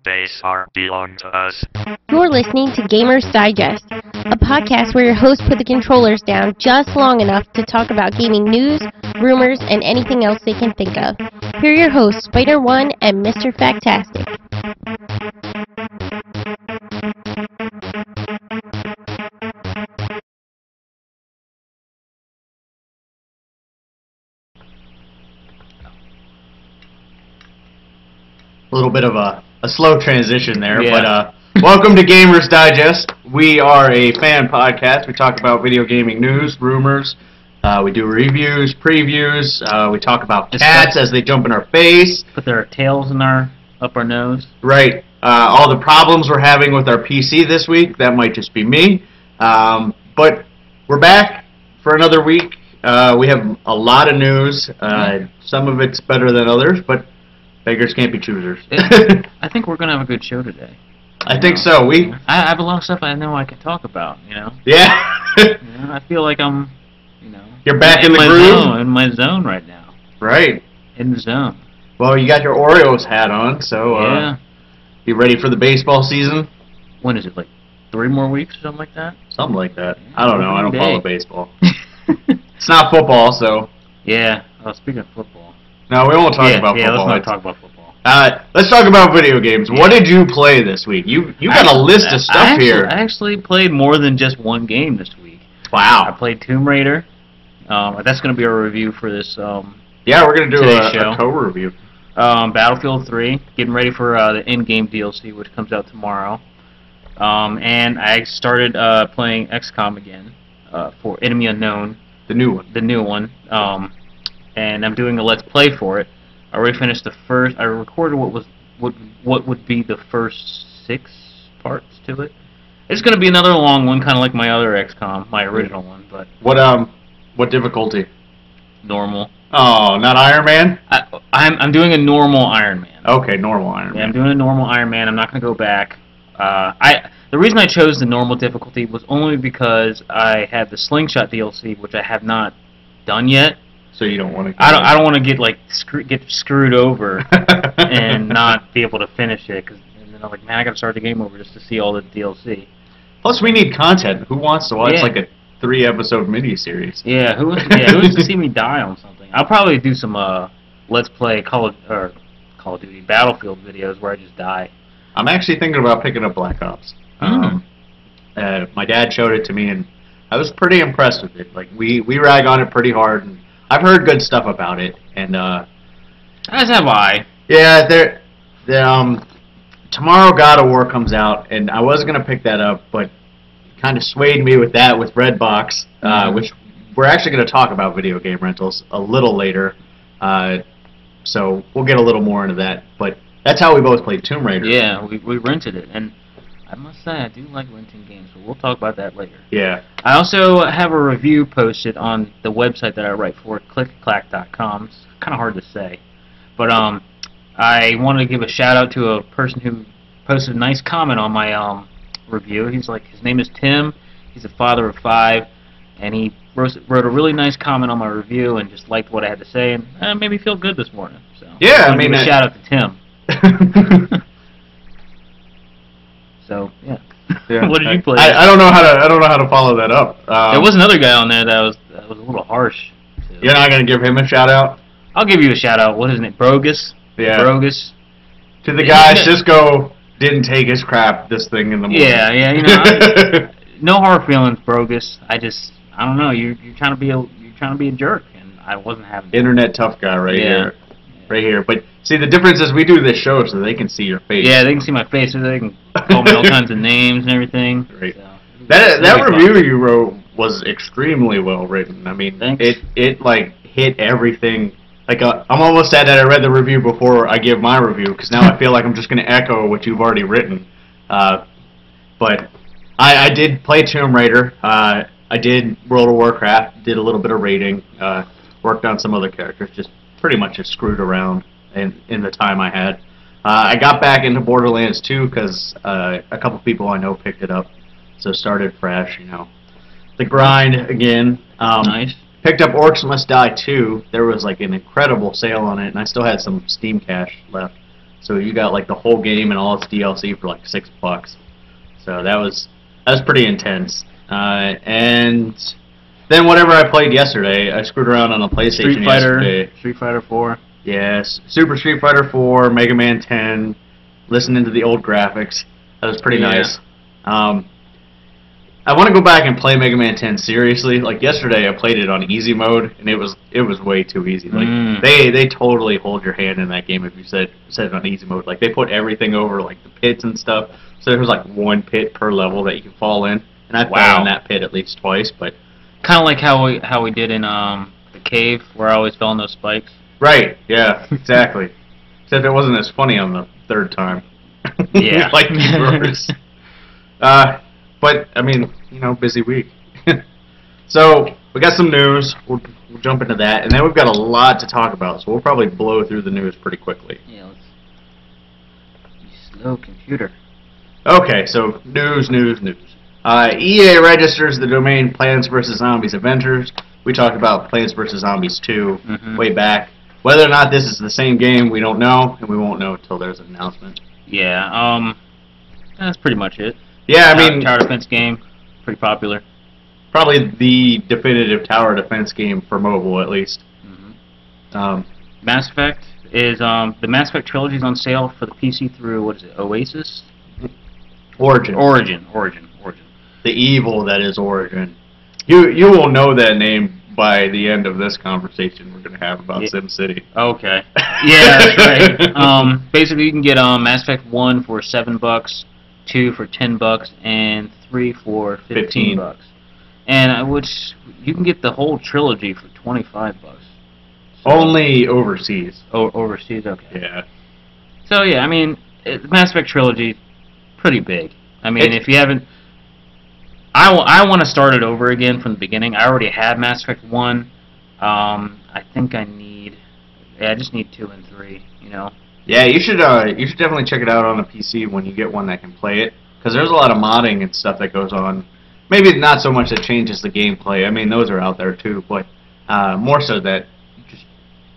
base are belong to us. You're listening to Gamers Digest, a podcast where your hosts put the controllers down just long enough to talk about gaming news, rumors, and anything else they can think of. Here are your hosts, Spider-One and Mr. Factastic. A little bit of a slow transition there, Yeah. but welcome to Gamers Digest. We are a fan podcast. We talk about video gaming news, rumors. We do reviews, previews. We talk about cats as they jump in our face. Put their tails up our nose. Right. All the problems we're having with our PC this week. That might just be me. But we're back for another week. We have a lot of news. Some of it's better than others, but beggars can't be choosers. I think we're going to have a good show today. I think so. I have a lot of stuff I know I can talk about, Yeah. I feel like I'm, You're back in the my groove? zone, in my zone right now. Right. In the zone. Well, you got your Oreos hat on, so Yeah. you ready for the baseball season? When is it, like 3 more weeks or something like that? Something like that. I don't know. I don't Day. follow baseball. It's not football, so... Yeah. Speaking of football. No, we won't talk about Yeah, football. let's not talk about football. Let's talk about video games. What did you play this week? You got a list of stuff here. I actually played more than just one game this week. I Wow. played Tomb Raider. That's going to be our review for this Yeah, we're going to do today's show. a co-review. Battlefield 3, getting ready for the in-game DLC, which comes out tomorrow. And I started playing XCOM again for Enemy Unknown. The new one. The new one. And I'm doing a Let's Play for it. I already finished the first. I recorded what would be the first 6 parts to it. It's going to be another long one, kind of like my other XCOM, my original one, but What difficulty? normal. Oh, not Iron Man? I'm doing a normal Iron Man. Okay, normal Iron Man. Yeah, I'm doing a normal Iron Man. I'm not going to go back. The reason I chose the normal difficulty was only because I had the Slingshot DLC, which I have not done yet. So you don't want to... I don't want to get screwed over and not be able to finish it, because then I'm like, man, I got to start the game over just to see all the DLC. Plus, we need content. Who wants to watch Yeah. like a 3-episode miniseries? Yeah, who wants to see me die on something? I'll probably do some Let's Play Call of Duty Battlefield videos where I just die. I'm actually thinking about picking up Black Ops. My dad showed it to me, and I was pretty impressed with it. Like we rag on it pretty hard, and I've heard good stuff about it. And As have I. yeah, tomorrow God of War comes out, and I was gonna pick that up, but kind of swayed me with that with Redbox, which we're actually gonna talk about video game rentals a little later. So we'll get a little more into that, but that's how we both played Tomb Raider. Yeah, we rented it, and I must say I do like renting games, but we'll talk about that later. Yeah. I also have a review posted on the website that I write for, clickclack.com. It's kind of hard to say, but I wanted to give a shout out to a person who posted a nice comment on my review. His name is Tim. He's a father of 5, and he wrote a really nice comment on my review and just liked what I had to say, and it made me feel good this morning. So Yeah, I mean, a shout out to Tim. So yeah. Yeah. What did you play? I don't know how to follow that up. There was another guy on there that was a little harsh. Too. You're not gonna give him a shout out? I'll give you a shout out. What is his name? Brogus. Yeah. Brogus. To the guy, Cisco didn't take his crap this thing in the morning. Yeah. No hard feelings, Brogus. I don't know. You're trying to be a jerk, and I wasn't having. Internet tough guy right here. Right here. But see, the difference is we do this show so they can see your face. Yeah, they can see my face, so they can call me all kinds of names and everything. Right. So, That review you wrote was extremely well written. I mean, Thanks. it like hit everything. Like I'm almost sad that I read the review before I give my review, because now I feel like I'm just going to echo what you've already written. But I did play Tomb Raider. I did World of Warcraft. Did a little bit of raiding. Worked on some other characters. Just pretty much just screwed around in the time I had. I got back into Borderlands 2 because a couple people I know picked it up, so started fresh. The grind again. nice. Picked up Orcs Must Die 2. There was like an incredible sale on it, and I still had some Steam cash left. So you got like the whole game and all its DLC for like $6. So that was pretty intense. And then whatever I played yesterday, I screwed around on a PlayStation yesterday. Street Fighter 4. Yes, Super Street Fighter 4, Mega Man 10, listening to the old graphics. That was pretty nice. I want to go back and play Mega Man 10 seriously. Like yesterday, I played it on easy mode, and it was way too easy. Like they totally hold your hand in that game if you set it on easy mode. Like they put everything over like the pits and stuff. So there was like one pit per level that you can fall in, and I fell in that pit at least twice. But kind of like how we did in the cave where I always fell in those spikes. Right. Yeah. Exactly. Except it wasn't as funny on the third time. Yeah. Like yours. But, I mean, busy week. So, we got some news. We'll jump into that. And then we've got a lot to talk about, so we'll probably blow through the news pretty quickly. Yeah, let's... Slow computer. Okay, so news. EA registers the domain Plants vs. Zombies Adventures. We talked about Plants vs. Zombies 2 way back. Whether or not this is the same game, we don't know, and we won't know until there's an announcement. Yeah, that's pretty much it. Yeah, I mean... Tower defense game, pretty popular. Probably the definitive tower defense game for mobile, at least. Mass Effect is, the Mass Effect trilogy is on sale for the PC through, what is it, Oasis? Origin. The evil that is Origin. You will know that name by the end of this conversation we're going to have about SimCity. Okay. Yeah, that's right. Basically, you can get Mass Effect 1 for $7, 2 for $10, and 3 for $15. And which you can get the whole trilogy for $25. So, only overseas. Oh, overseas, okay. Yeah. So yeah, I mean, the Mass Effect trilogy, pretty big. I mean, if you haven't, I want to start it over again from the beginning. I already had Mass Effect 1. I think I just need 2 and 3. Yeah, you should definitely check it out on a PC when you get one that can play it, because there's a lot of modding and stuff that goes on. Maybe not so much that changes the gameplay. I mean, those are out there too, but more so that just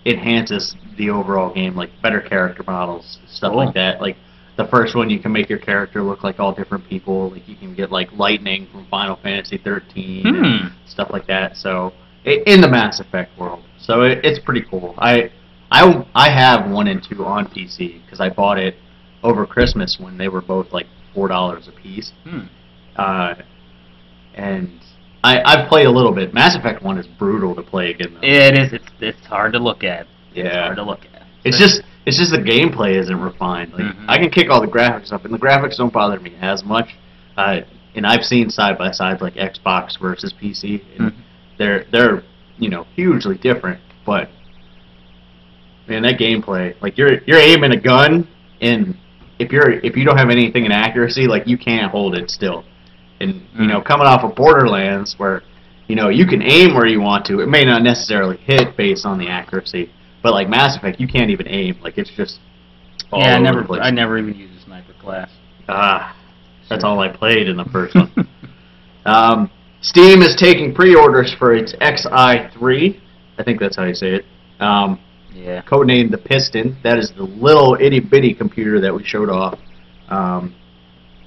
enhances the overall game, like better character models, stuff like that. Like the first one, you can make your character look like all different people. Like you can get like Lightning from Final Fantasy 13 and stuff like that. So in the Mass Effect world, so it's pretty cool. I have 1 and 2 on PC because I bought it over Christmas when they were both like $4 a piece. And I've played a little bit. Mass Effect 1 is brutal to play again, though. Yeah, it is. It's hard to look at. Yeah. It's hard to look at. It's just the gameplay isn't refined. Like I can kick all the graphics up, and the graphics don't bother me as much. And I've seen side by sides like Xbox versus PC, and they're hugely different. But man, that gameplay, like you're aiming a gun, and if you don't have anything in accuracy, like you can't hold it still. And coming off of Borderlands, where you can aim where you want to, it may not necessarily hit based on the accuracy, but like Mass Effect, you can't even aim. Like it's just all over the place. I never even used a sniper class. That's all I played in the first one. Steam is taking pre-orders for its XI3. I think that's how you say it. Yeah. Codenamed the Piston. That is the little itty bitty computer that we showed off.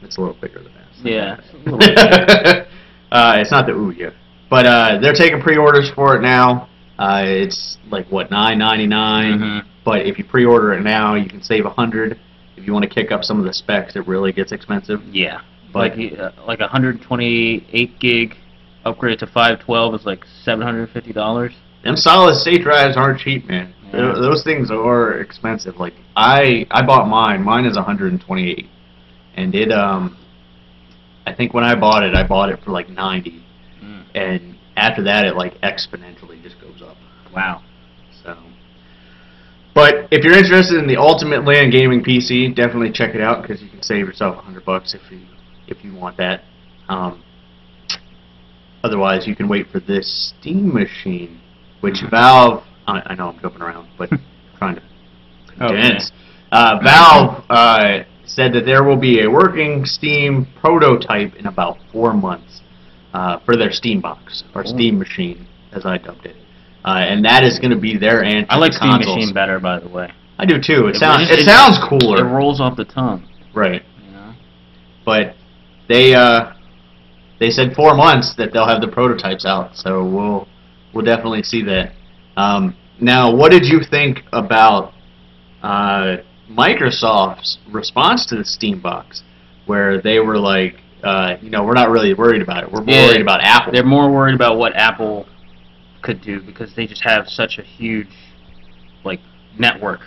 It's a little bigger than that. Yeah. It's a little bigger. It's not the Ouya. But they're taking pre-orders for it now. It's like what, $9.99. But if you pre-order it now, you can save $100. If you want to kick up some of the specs, it really gets expensive. Yeah. But like 128 gig upgrade to 512 is like $750. Them solid state drives aren't cheap, man. Yeah. Those things are expensive. Like I bought mine. Mine is 128, and it I think when I bought it for like 90, and after that it like exponentially just goes up. Wow. So, but if you're interested in the ultimate LAN gaming PC, definitely check it out because you can save yourself $100 if you want that. Otherwise, you can wait for this Steam machine, which Valve. I know I'm jumping around, but trying to condense. Valve said that there will be a working Steam prototype in about 4 months for their Steam box, or Steam machine, as I dubbed it. And that is going to be their answer. I like to Steam consoles. Machine better, by the way. I do too. It sounds It cooler. rolls off the tongue. Right. You know? But they said 4 months that they'll have the prototypes out, so we'll definitely see that. Now, what did you think about Microsoft's response to the Steam box, where they were like, we're not really worried about it. We're more worried about Apple. They're more worried about what Apple could do because they just have such a huge, network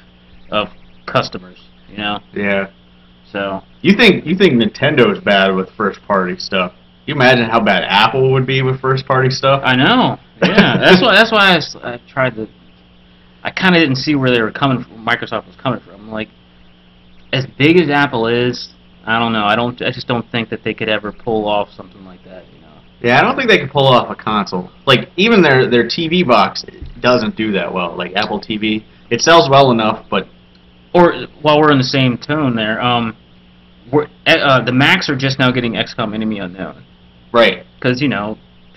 of customers. You know. Yeah. So. You think Nintendo's bad with first-party stuff? Can you imagine how bad Apple would be with first-party stuff? I know. Yeah. That's why I tried to. I kind of didn't see where they were coming from. Microsoft was coming from. Like, as big as Apple is, I don't know. I just don't think that they could ever pull off something like that. You know. Yeah, I don't think they could pull off a console. Like, even their TV box doesn't do that well. Like Apple TV, it sells well enough, but. Or while we're in the same tone there, the Macs are just now getting XCOM Enemy Unknown. Right. Because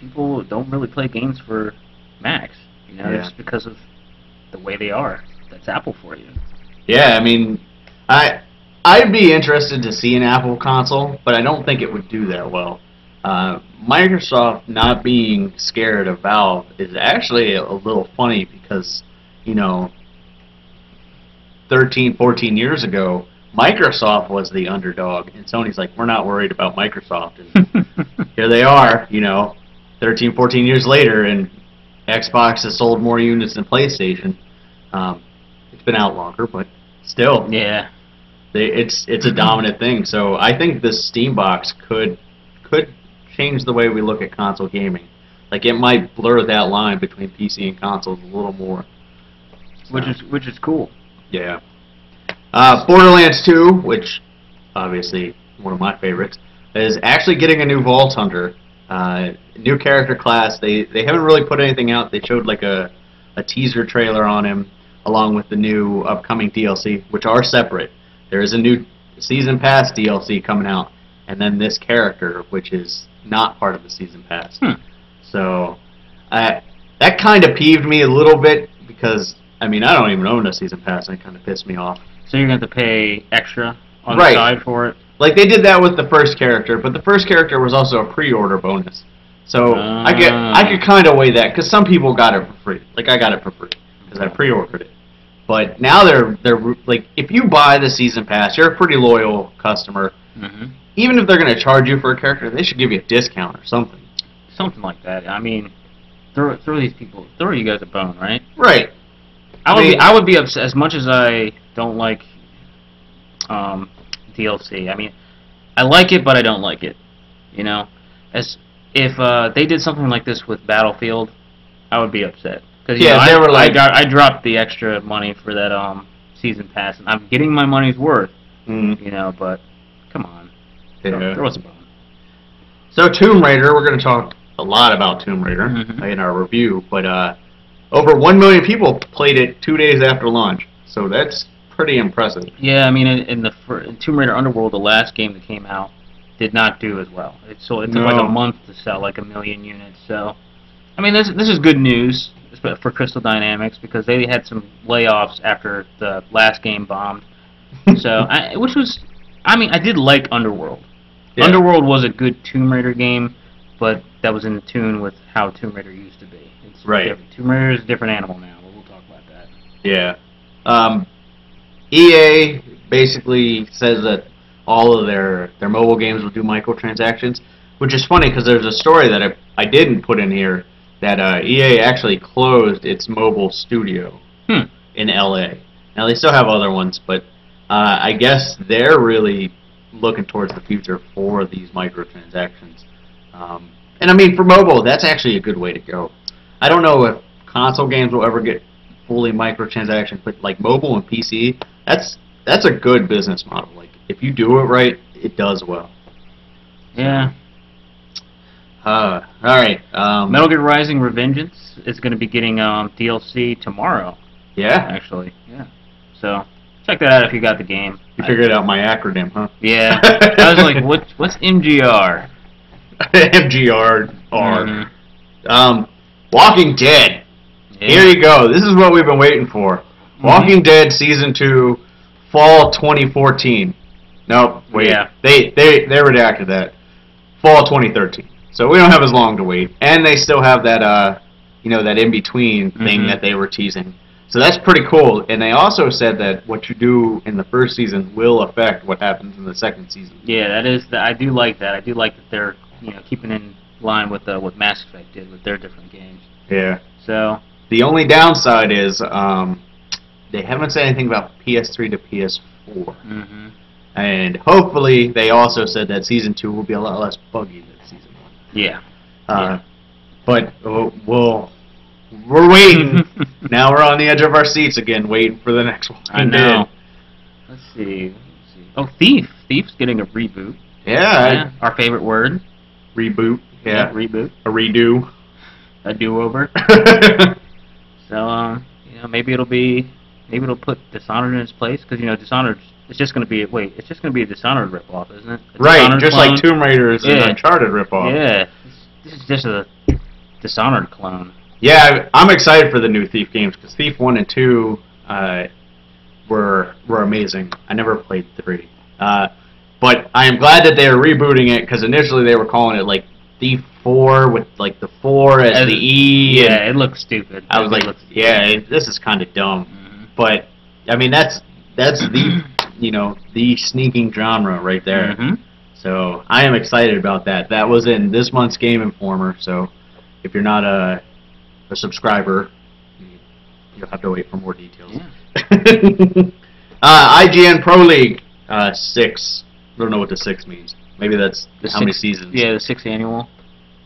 people don't really play games for Macs. Just because of the way they are. That's Apple for you. Yeah, I mean, I'd be interested to see an Apple console, but I don't think it would do that well. Microsoft not being scared of Valve is actually a little funny because, 13, 14 years ago, Microsoft was the underdog, and Sony's like, we're not worried about Microsoft. And here they are, 13, 14 years later, and Xbox has sold more units than PlayStation. It's been out longer, but still. Yeah. It's a dominant thing. So I think this Steam box could change the way we look at console gaming. Like, it might blur that line between PC and consoles a little more. So, which is cool. Yeah. Borderlands 2, which obviously one of my favorites, is actually getting a new Vault Hunter. New character class. They haven't really put anything out. They showed like a teaser trailer on him, along with the new upcoming DLC, which are separate. There is a new Season Pass DLC coming out, and then this character, which is not part of the Season Pass. So that kind of peeved me a little bit because, I mean, I don't even own a Season Pass, and it kind of pissed me off. So you're going to have to pay extra on the side for it? Like, they did that with the first character, but the first character was also a pre-order bonus. So I could kind of weigh that, because some people got it for free. Like, I got it for free, because I pre-ordered it. But now they're like, if you buy the Season Pass, you're a pretty loyal customer. Even if they're going to charge you for a character, they should give you a discount or something. Something like that. I mean, throw you guys a bone, right? Right. I would be upset as much as I don't like DLC. I mean, I like it, but I don't like it. As if they did something like this with Battlefield, I would be upset. Because they were like, I dropped the extra money for that Season Pass, and I'm getting my money's worth. But come on, throw us a bone. So Tomb Raider, we're going to talk a lot about Tomb Raider in our review, but over 1 million people played it 2 days after launch, so that's pretty impressive. Yeah, I mean, in Tomb Raider Underworld, the last game that came out, did not do as well. It took like a month to sell like 1 million units. So, I mean, this is good news for Crystal Dynamics because they had some layoffs after the last game bombed. So, I did like Underworld. Yeah. Underworld was a good Tomb Raider game, but that was in tune with how Tomb Raider used to be. It's different. Tomb Raider is a different animal now, but we'll talk about that. Yeah. EA basically says that all of their mobile games will do microtransactions, which is funny because there's a story that I didn't put in here that EA actually closed its mobile studio in LA. Now, they still have other ones, but I guess they're really looking towards the future for these microtransactions. And I mean, for mobile, that's actually a good way to go. I don't know if console games will ever get fully microtransactions, but like mobile and PC, that's a good business model. Like, if you do it right, it does well. Yeah. All right. Metal Gear Rising: Revengeance is going to be getting DLC tomorrow. Yeah. Actually, yeah. So check that out if you got the game. You figured out my acronym, huh? Yeah. I was like, what's MGR? MGR. Walking Dead. Yeah. Here you go. This is what we've been waiting for. Walking Dead Season 2, Fall 2014. Nope, wait. Yeah. They redacted that. Fall 2013. So we don't have as long to wait. And they still have that, that in-between thing that they were teasing. So that's pretty cool. And they also said that what you do in the first season will affect what happens in the second season. Yeah, I do like that. I do like that they're keeping in line with what Mass Effect did with their different games. Yeah. So the only downside is they haven't said anything about PS3 to PS4. And hopefully they also said that Season 2 will be a lot less buggy than Season 1. Yeah. But we're waiting. Now we're on the edge of our seats again, waiting for the next one. I know. Let's see. Oh, Thief. Thief's getting a reboot. Yeah. Our favorite word. Reboot. Yeah. Reboot. A redo. A do-over. So, maybe it'll put Dishonored in its place, because Dishonored. It's just going to be a Dishonored ripoff, isn't it? Right, Dishonored just clone. like Tomb Raider is an Uncharted ripoff. Yeah, this is just a Dishonored clone. Yeah, I'm excited for the new Thief games, because Thief 1 and 2 were amazing. I never played 3. But I am glad that they are rebooting it, because initially they were calling it like Thief 4 with like the 4 as the E. Yeah, it looks stupid. I was like, this is kind of dumb. But, I mean, that's the... the sneaking genre right there. So I am excited about that. That was in this month's Game Informer, so if you're not a subscriber, you'll have to wait for more details. IGN Pro League 6. I don't know what the 6 means. Maybe that's how many seasons. Yeah, the 6th annual.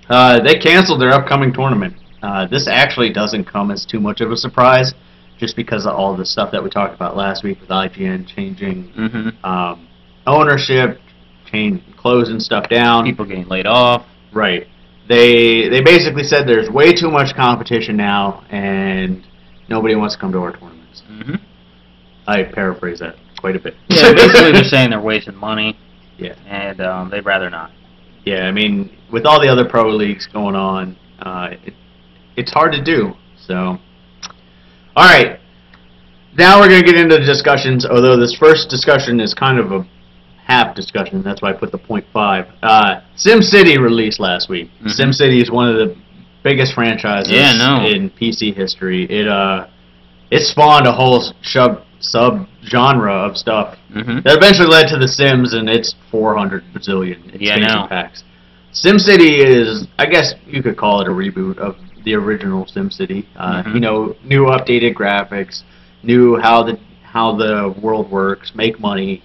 They canceled their upcoming tournament. This actually doesn't come as too much of a surprise, just because of all the stuff that we talked about last week with IGN changing ownership, closing stuff down. People getting laid off. Right. They basically said there's way too much competition now, and nobody wants to come to our tournaments. I paraphrase that quite a bit. Yeah, basically they're saying they're wasting money. Yeah. And they'd rather not. Yeah, I mean, with all the other pro leagues going on, it's hard to do, so... Alright, now we're going to get into the discussions, although this first discussion is kind of a half discussion, that's why I put the 0.5. SimCity released last week. SimCity is one of the biggest franchises in PC history. It spawned a whole sub-genre of stuff that eventually led to The Sims and its 400 bazillion expansion packs. SimCity is, I guess you could call it a reboot of the original SimCity. New updated graphics, new how the world works, make money,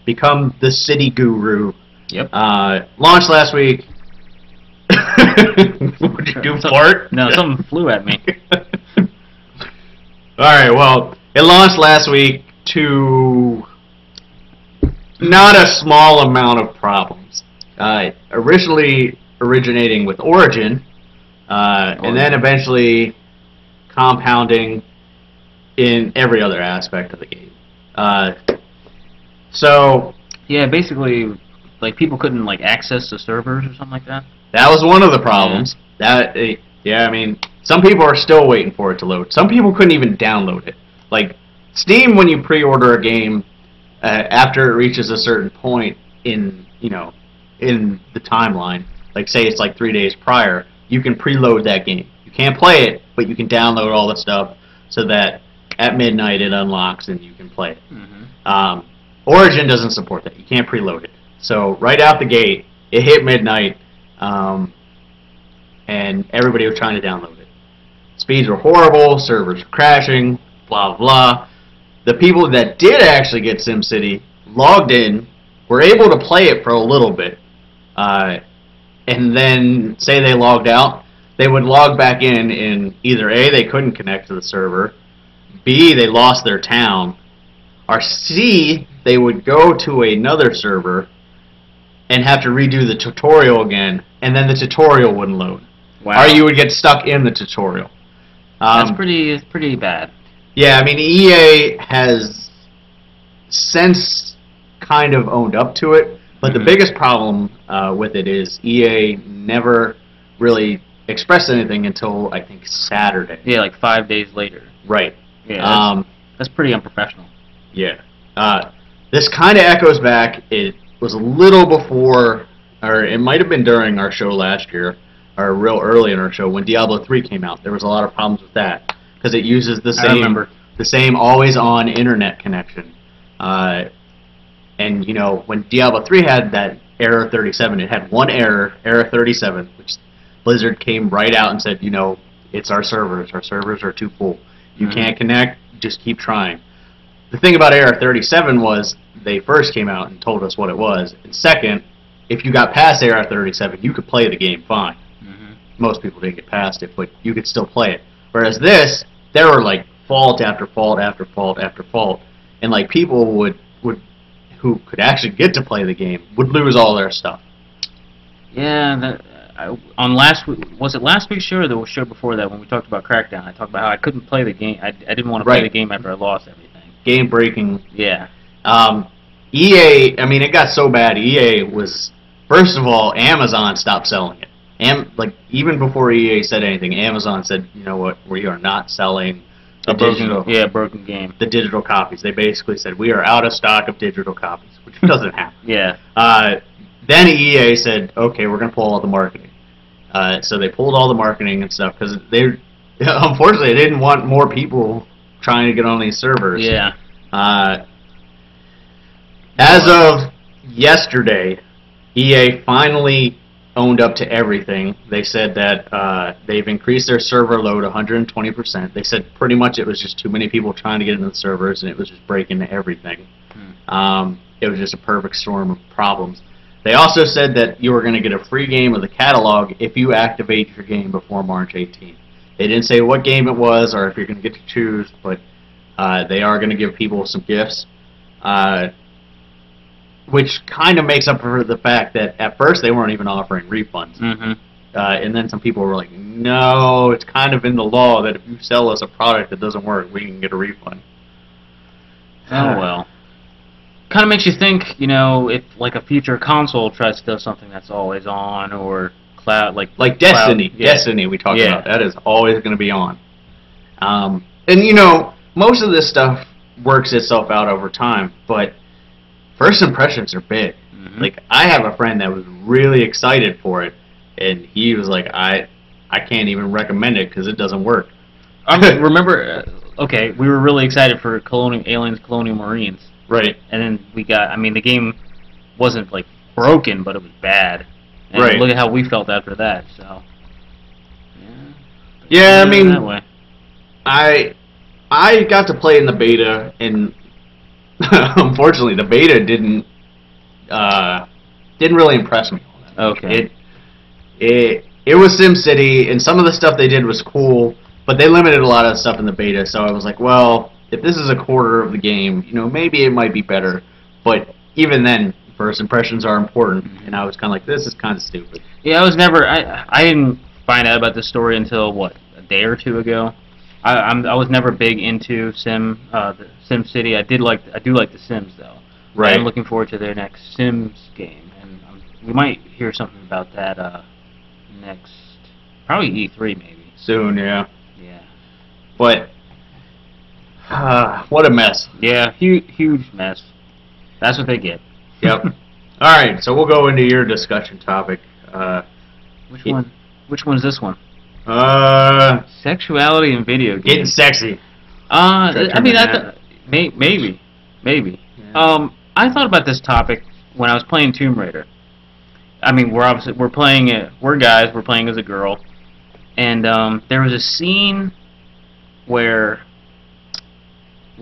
become the city guru. Yep. Launched last week. Would you do fart? No, something flew at me. Alright, well, it launched last week to not a small amount of problems. Originally originating with Origin, and then eventually compounding in every other aspect of the game. So yeah, basically, like people couldn't access the servers or something like that. That was one of the problems. I mean, some people are still waiting for it to load. Some people couldn't even download it. Like Steam, when you pre-order a game, after it reaches a certain point in the timeline, like say it's like 3 days prior, you can preload that game. You can't play it, but you can download all the stuff so that at midnight it unlocks and you can play it. Origin doesn't support that. You can't preload it. So right out the gate, it hit midnight, and everybody was trying to download it. Speeds were horrible, servers were crashing, blah, blah. The people that did actually get SimCity logged in, were able to play it for a little bit, and then say they logged out, they would log back in, and either A, they couldn't connect to the server, B, they lost their town, or C, they would go to another server and have to redo the tutorial again, and then the tutorial wouldn't load. Wow. Or you would get stuck in the tutorial. That's pretty bad. Yeah, I mean, EA has since kind of owned up to it, but the biggest problem with it is EA never really expressed anything until, I think, Saturday. Yeah, like 5 days later. Right. Yeah, That's pretty unprofessional. Yeah. This kind of echoes back. It was a little before, or it might have been during our show last year, or real early in our show when Diablo 3 came out. There was a lot of problems with that because it uses the same always-on internet connection. And when Diablo 3 had that error 37, it had one error 37, which Blizzard came right out and said, it's our servers. Our servers are too full. You can't connect. Just keep trying. The thing about error 37 was they first came out and told us what it was. And second, if you got past error 37, you could play the game fine. Most people didn't get past it, but you could still play it. Whereas this, there were like fault after fault after fault after fault, and like people would who could actually get to play the game would lose all their stuff. Yeah, on last week, was it last week's show or the show before that when we talked about Crackdown? I talked about how I couldn't play the game. I didn't want to play the game after I lost everything. Game breaking. Yeah. EA, I mean, it got so bad. EA was, first of all, Amazon stopped selling it. Even before EA said anything, Amazon said, you know what, we are not selling the broken game. The digital copies. They basically said, we are out of stock of digital copies, which doesn't happen. Yeah. Then EA said, okay, we're going to pull all the marketing. So they pulled all the marketing and stuff because unfortunately, they didn't want more people trying to get on these servers. Yeah. As of yesterday, EA finally owned up to everything. They said that they've increased their server load 120%. They said pretty much it was just too many people trying to get into the servers, and it was just breaking everything. It was just a perfect storm of problems. They also said that you were going to get a free game of the catalog if you activate your game before March 18th. They didn't say what game it was or if you're going to get to choose, but they are going to give people some gifts. Which kind of makes up for the fact that at first they weren't even offering refunds. And then some people were like, no, it's kind of in the law that if you sell us a product that doesn't work, we can get a refund. Oh, well. Kind of makes you think, if like a future console tries to do something that's always on, or cloud, like Destiny. Cloud, yeah. Destiny we talked about. That is always going to be on. And most of this stuff works itself out over time, but first impressions are big. Like, I have a friend that was really excited for it, and he was like, I can't even recommend it because it doesn't work. Remember, we were really excited for Aliens Colonial Marines. Right. And then the game wasn't, like, broken, but it was bad. And right. Look at how we felt after that, so. Yeah, I mean, that way. I got to play in the beta, and unfortunately, the beta didn't really impress me. Okay. It was SimCity, and some of the stuff they did was cool, but they limited a lot of stuff in the beta. So I was like, well, if this is a quarter of the game, maybe it might be better. But even then, first impressions are important, and I was kind of like, this is kind of stupid. Yeah, I didn't find out about this story until a day or two ago. I was never big into the SimCity. I do like the Sims though. Right. I'm looking forward to their next Sims game, and we might hear something about that next, probably E3 maybe. Soon, yeah. Yeah. But what a mess. Yeah, huge mess. That's what they get. Yep. All right, so we'll go into your discussion topic. Which one? Which one's this one? Sexuality in video games. Getting sexy. Maybe. Yeah. I thought about this topic when I was playing Tomb Raider. I mean, we're playing it. We're guys. We're playing as a girl, and there was a scene where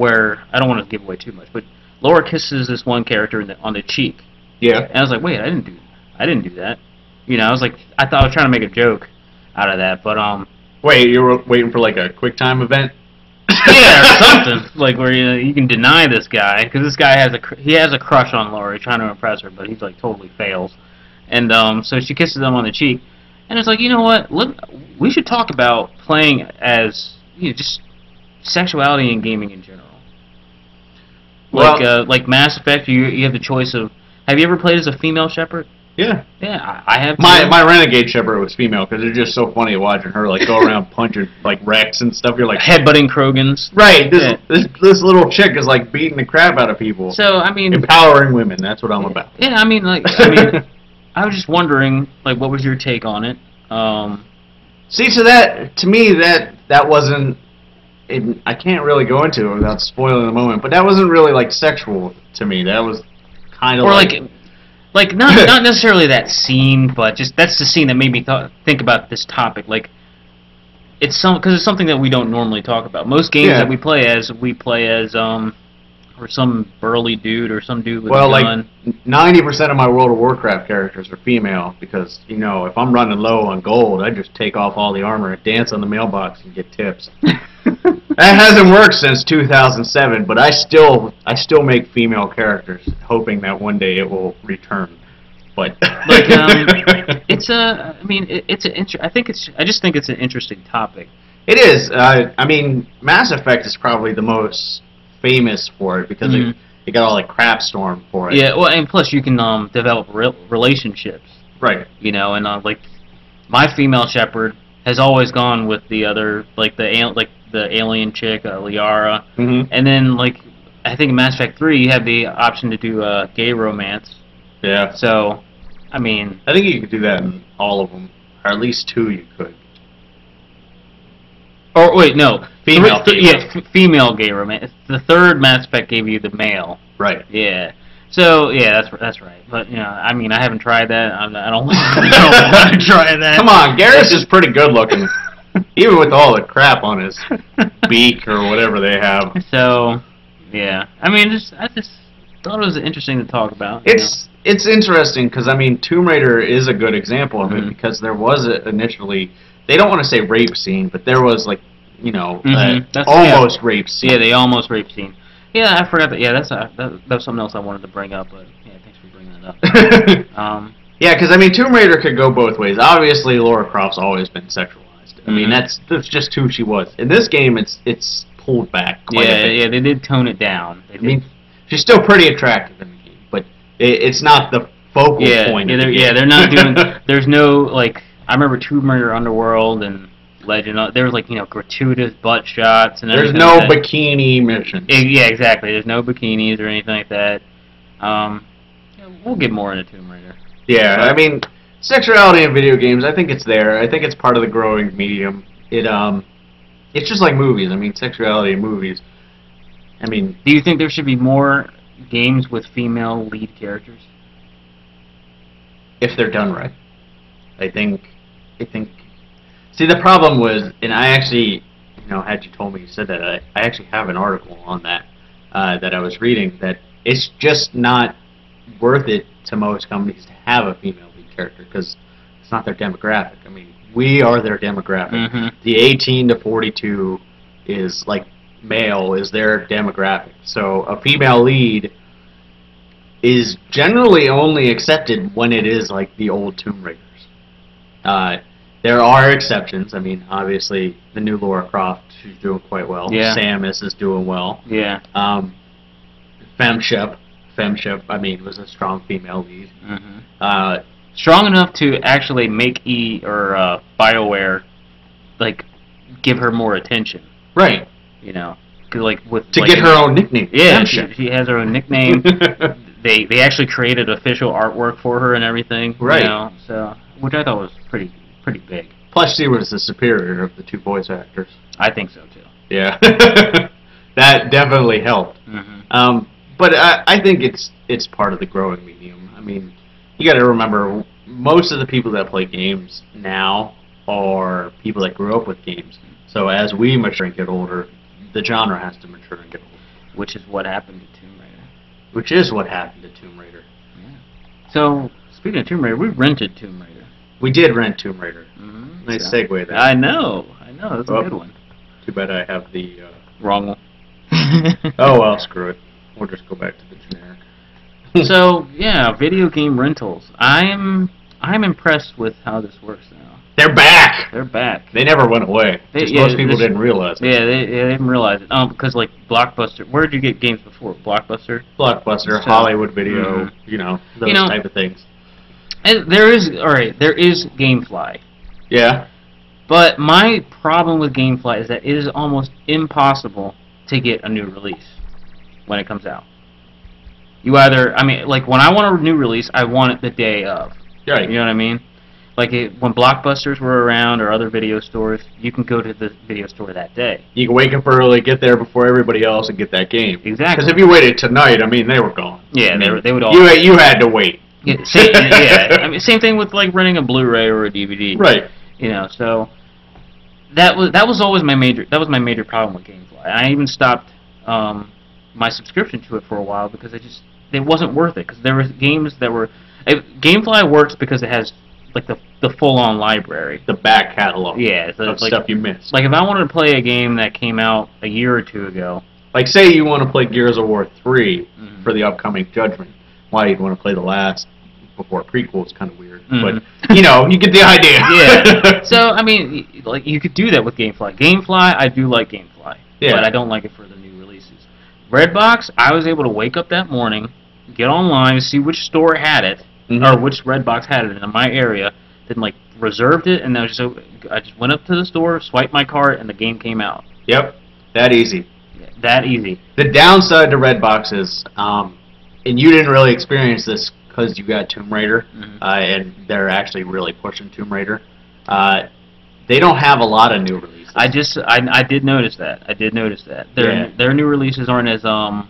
I don't want to give away too much, but Laura kisses this one character on the cheek. Yeah. And I was like, wait, I didn't do that. I was like, I thought I was trying to make a joke out of that, but Wait, you were waiting for like a QuickTime event? Yeah, or something like where you can deny this guy because this guy has a crush on Laura, trying to impress her, but he's like totally fails, and so she kisses him on the cheek, and it's like, you know what? Look, we should talk about playing as just sexuality in gaming in general. Like Mass Effect, you have the choice of. Have you ever played as a female shepherd? Yeah. Yeah, I have. My Renegade Shepherd was female because it's just so funny watching her like go around punching like Rex and stuff. You're like headbutting Krogans. Right. This little chick is like beating the crap out of people. So I mean, empowering women. That's what I'm about. Yeah, I mean, I was just wondering, like, what was your take on it? See, so to me that wasn't. I can't really go into it without spoiling the moment, but that wasn't really like sexual to me. That was kind of like not necessarily that scene, but just that's the scene that made me think about this topic. Like, it's something that we don't normally talk about. Most games that we play as or some burly dude or some dude with a gun. Like 90% of my World of Warcraft characters are female because, you know, if I'm running low on gold, I just take off all the armor and dance on the mailbox and get tips. That hasn't worked since 2007, but I still make female characters, hoping that one day it will return. But I just think it's an interesting topic. It is. I mean, Mass Effect is probably the most famous for it because they got all like Crapstorm for it. Yeah, well, and plus you can develop relationships. Right. You know, and like my female shepherd has always gone with the other, like the alien chick, Liara, and then like I think in Mass Effect 3 you have the option to do a gay romance. Yeah. So, I mean, I think you could do that in all of them, or at least 2 you could. Or wait, no, female. Female gay romance. The 3rd Mass Effect gave you the male. Right. Yeah. So yeah, that's right. But you know, I mean, I haven't tried that. I don't want to try that. Come on, Garrus is pretty good looking, even with all the crap on his beak or whatever they have. So, yeah. I mean, I just thought it was interesting to talk about. It's interesting because I mean, Tomb Raider is a good example of it because there was initially. They don't want to say rape scene, but there was like, you know, almost rape scene. Yeah, the almost rape scene. Yeah, I forgot that. Yeah, that's something else I wanted to bring up. But yeah, thanks for bringing that up. Yeah, because I mean, Tomb Raider could go both ways. Obviously, Lara Croft's always been sexualized. I mean, that's just who she was. In this game, it's pulled back. Quite a bit. Yeah, they did tone it down. I mean, she's still pretty attractive in the game, but it's not the focal point. Yeah, they're not doing. There's no like. I remember Tomb Raider Underworld and Legend. There was like, you know, gratuitous butt shots and everything. There's no bikini missions. Yeah, exactly. There's no bikinis or anything like that. We'll get more into Tomb Raider. Yeah, I mean, sexuality in video games, I think it's there. I think it's part of the growing medium. It's just like movies. I mean, sexuality in movies. I mean, do you think there should be more games with female lead characters? If they're done right. I think. See, the problem was, and I actually, you know, had you told me you said that, I actually have an article on that that I was reading, that it's just not worth it to most companies to have a female lead character because it's not their demographic. I mean, we are their demographic. The 18 to 42 is like male is their demographic. So a female lead is generally only accepted when it is like the old Tomb Raiders. There are exceptions. I mean, obviously, the new Lara Croft, she's doing quite well. Yeah. Samus is doing well. Yeah. Femshep, I mean, was a strong female lead. Strong enough to actually make BioWare, like, give her more attention. Right. You know, like with get her own nickname. Yeah, she has her own nickname. They actually created official artwork for her and everything. Right. You know, so which I thought was pretty big. Plus, she was the superior of the 2 voice actors. I think so too. Yeah. That definitely helped. But I think it's part of the growing medium. I mean, you got to remember, most of the people that play games now are people that grew up with games. So as we mature and get older, the genre has to mature and get older. Which is what happened to Tomb Raider. Yeah. So, speaking of Tomb Raider, we rented Tomb Raider. We did rent Tomb Raider. Nice segue there. I know. That's a good one. Too bad I have the... wrong one. Oh, well, screw it. We'll just go back to the generic. So, yeah, video game rentals. I'm impressed with how this works now. They're back! They never went away. Most people didn't realize it. Yeah, they didn't realize it. Because, like, Blockbuster... Where did you get games before? Blockbuster? Hollywood Video, you know, those type of things. And there is GameFly. Yeah. But my problem with GameFly is that it is almost impossible to get a new release when it comes out. You either, like when I want a new release, I want it the day of. Right. You know what I mean? Like when Blockbusters were around or other video stores, you can go to the video store that day. You can wake up early, get there before everybody else, and get that game. Exactly. Because if you waited tonight, they were gone. Yeah, they would all. You had to wait. Yeah, same thing with like renting a Blu-ray or a DVD. Right. You know, so that was always my major problem with GameFly. I even stopped my subscription to it for a while because it wasn't worth it, because there were games that were GameFly works because it has like the full-on library, the back catalog. Yeah, so of like, stuff you missed. Like if I wanted to play a game that came out a year or two ago, like say you want to play Gears of War 3 for the upcoming Judgment. Why you'd want to play the last before a prequel is kind of weird, but you get the idea. Yeah. So like you could do that with GameFly. GameFly, I do like GameFly, but I don't like it for the new releases. Redbox, I was able to wake up that morning, get online, see which store had it, or which Redbox had it in my area, then like reserved it, and I just went up to the store, swiped my card, and the game came out. Yep, that easy. Yeah, that easy. The downside to Redbox is, and you didn't really experience this because you got Tomb Raider, and they're actually really pushing Tomb Raider. They don't have a lot of new releases. I did notice that. Their new releases aren't as I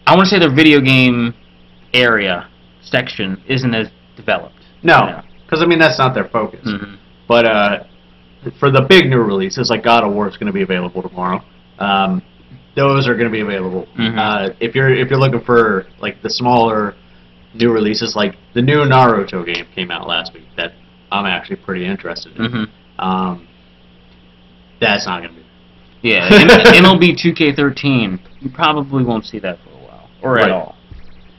want to say their video game area section isn't as developed. No, because that's not their focus. But for the big new releases, like God of War is going to be available tomorrow. Those are going to be available. If you're looking for like the smaller new releases, like the new Naruto game came out last week that I'm actually pretty interested in. That's not going to be. Yeah, MLB 2K13. You probably won't see that for a while, or at all.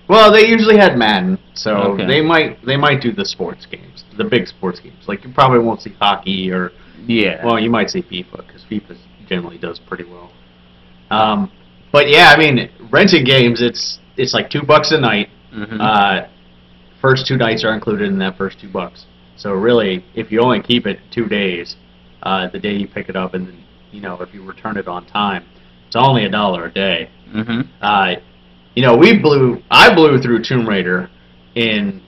Well, they usually had Madden, so they might do the sports games, the big sports games. Like you probably won't see hockey or well, you might see FIFA because FIFA generally does pretty well. But yeah, renting games, it's like $2 a night. First 2 nights are included in that first $2. So really, if you only keep it 2 days, the day you pick it up, and then if you return it on time, it's only $1 a day. I blew through Tomb Raider in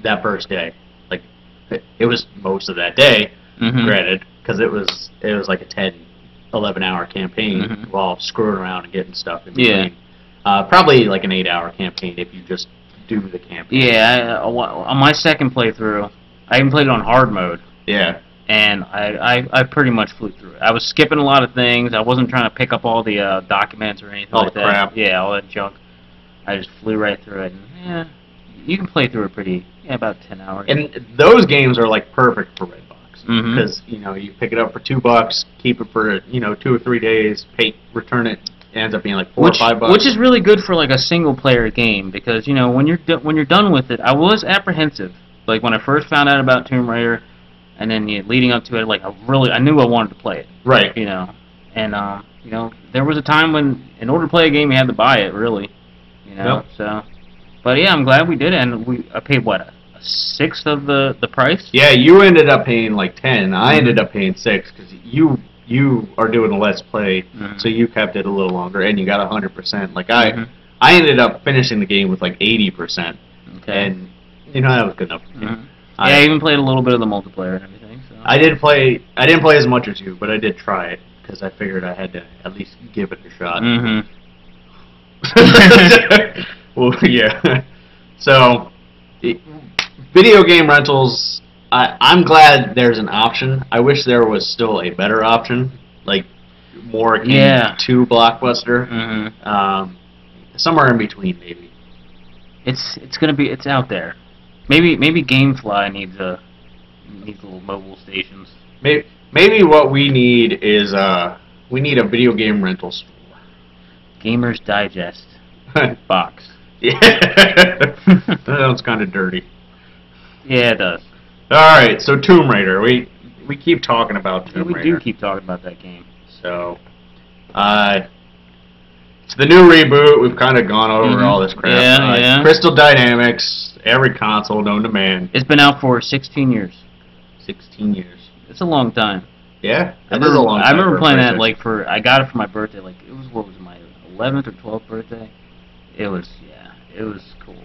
that first day. Like it was most of that day, granted, because it was like a 10-11 hour campaign while screwing around and getting stuff in between. Probably like an 8-hour campaign if you just do the campaign. Yeah, on my second playthrough, I even played it on hard mode. Yeah. And I pretty much flew through it. I was skipping a lot of things. I wasn't trying to pick up all the documents or anything like that. All the crap. Yeah, all that junk. I just flew right through it. And, you can play through it about 10 hours. And those games are like perfect for Redbox because you pick it up for $2, keep it for 2 or 3 days, return it. It ends up being like $4 or $5. Which is really good for like a single player game because when you're done with it, I was apprehensive. Like when I first found out about Tomb Raider, and then leading up to it, like I knew I wanted to play it. Right. And there was a time when in order to play a game you had to buy it, really. Yep. So, but yeah, I'm glad we did it, and I paid what, a sixth of the price. Yeah, you ended up paying like 10. I ended up paying 6 because you are doing a Let's Play, so you kept it a little longer, and you got 100%. Like I ended up finishing the game with like 80%, and that was good enough. I even played a little bit of the multiplayer and everything. So. I didn't play as much as you, but I did try it because I figured I had to at least give it a shot. Well, yeah. So, video game rentals. I'm glad there's an option. I wish there was still a better option, like more akin to Blockbuster. Somewhere in between, maybe. It's out there. Maybe GameFly needs little mobile stations. Maybe what we need is we need a video game rental store. Gamers Digest box. Yeah, that sounds kind of dirty. Yeah, it does. All right, so Tomb Raider. We keep talking about Tomb Raider. We do keep talking about that game. So, the new reboot. We've kind of gone over all this crap. Yeah. Crystal Dynamics, every console known to man. It's been out for 16 years. 16 years. It's a long time. Yeah, I remember playing that I got it for my birthday. Like what was it, my 11th or 12th birthday? It was cool.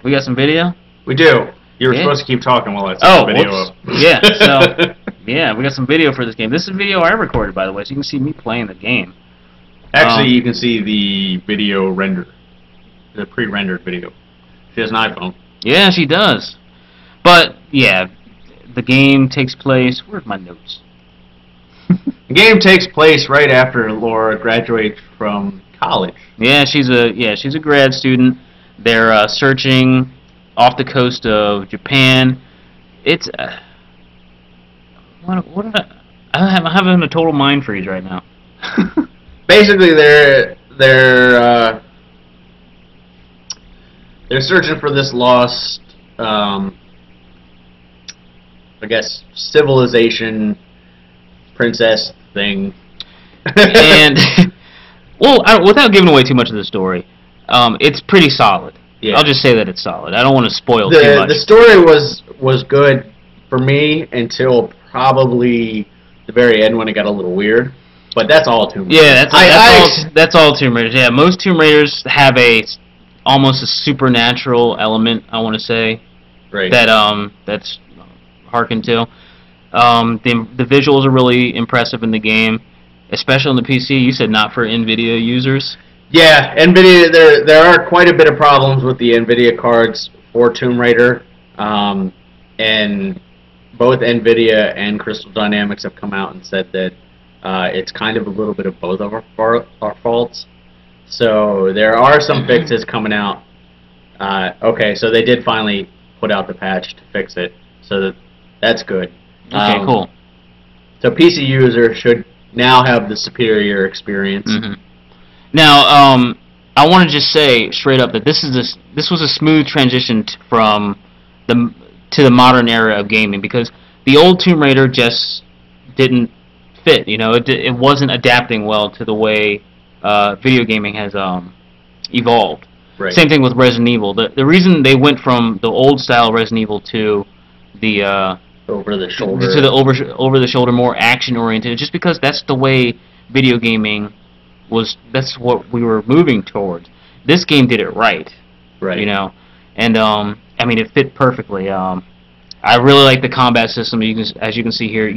We got some video. We do. You were supposed to keep talking while I set the video up. Yeah. So yeah, we got some video for this game. This is video I recorded, by the way, so you can see me playing the game. Actually, you can see the video render, the pre-rendered video. She has an iPhone. Yeah, she does. But yeah, the game takes place. Where's my notes? The game takes place right after Laura graduates from college. Yeah, she's a grad student. They're searching off the coast of Japan. It's what did I'm having a total mind freeze right now. Basically, they're searching for this lost, I guess, civilization princess thing. And well, without giving away too much of the story, it's pretty solid. Yeah. I'll just say that it's solid. I don't want to spoil too much. The story was good for me until probably the very end when it got a little weird. But that's all Tomb Raider. Yeah, that's all Tomb Raiders. Yeah, most Tomb Raiders have almost a supernatural element, I want to say. Right. That's harkened to. The visuals are really impressive in the game, especially on the PC. You said not for NVIDIA users. Yeah, NVIDIA. There are quite a bit of problems with the NVIDIA cards for Tomb Raider, and both NVIDIA and Crystal Dynamics have come out and said that it's kind of a little bit of both of our faults. So there are some fixes coming out. Okay, so they did finally put out the patch to fix it, so that's good. Okay, cool. So PC users should now have the superior experience. Mm-hmm. Now, I want to just say straight up that this was a smooth transition to the modern era of gaming, because the old Tomb Raider just didn't fit. You know, it wasn't adapting well to the way video gaming has evolved. Right. Same thing with Resident Evil. The reason they went from the old style Resident Evil to the over the shoulder more action oriented, just because that's the way video gaming was. That's what we were moving towards. This game did it right. Right. You know, and I mean, it fit perfectly. I really like the combat system. As you can see here,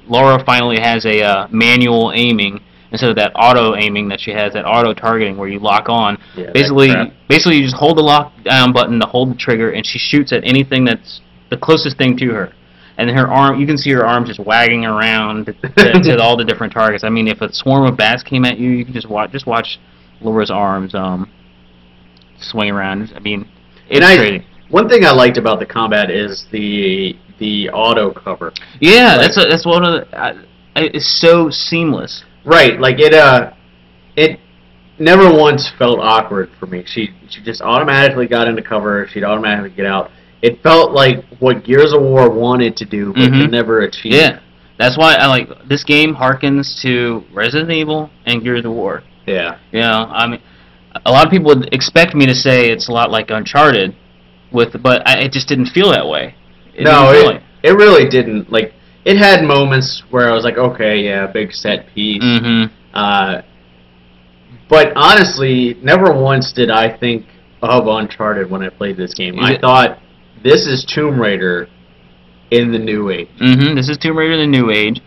Laura finally has a manual aiming instead of that auto aiming that she has, that auto targeting where you lock on. Yeah, basically, you just hold the lockdown button to hold the trigger, and she shoots at anything that's the closest thing to her. And then her arm, you can see her arm just wagging around to all the different targets. I mean, if a swarm of bats came at you, you can just watch Laura's arms swing around. I mean, it's crazy. One thing I liked about the combat is the auto cover. Yeah, that's one of the. It's so seamless. Right, like it never once felt awkward for me. She just automatically got into cover. She'd automatically get out. It felt like what Gears of War wanted to do, but could never achieve. Yeah, that's why I like this game. Harkens to Resident Evil and Gears of War. Yeah. You know, I mean, a lot of people would expect me to say it's a lot like Uncharted, but it just didn't feel that way. It really didn't. Like, it had moments where I was like, okay, yeah, big set piece. But honestly, never once did I think of Uncharted when I played this game. I thought, this is Tomb Raider in the new age. This is Tomb Raider in the new age.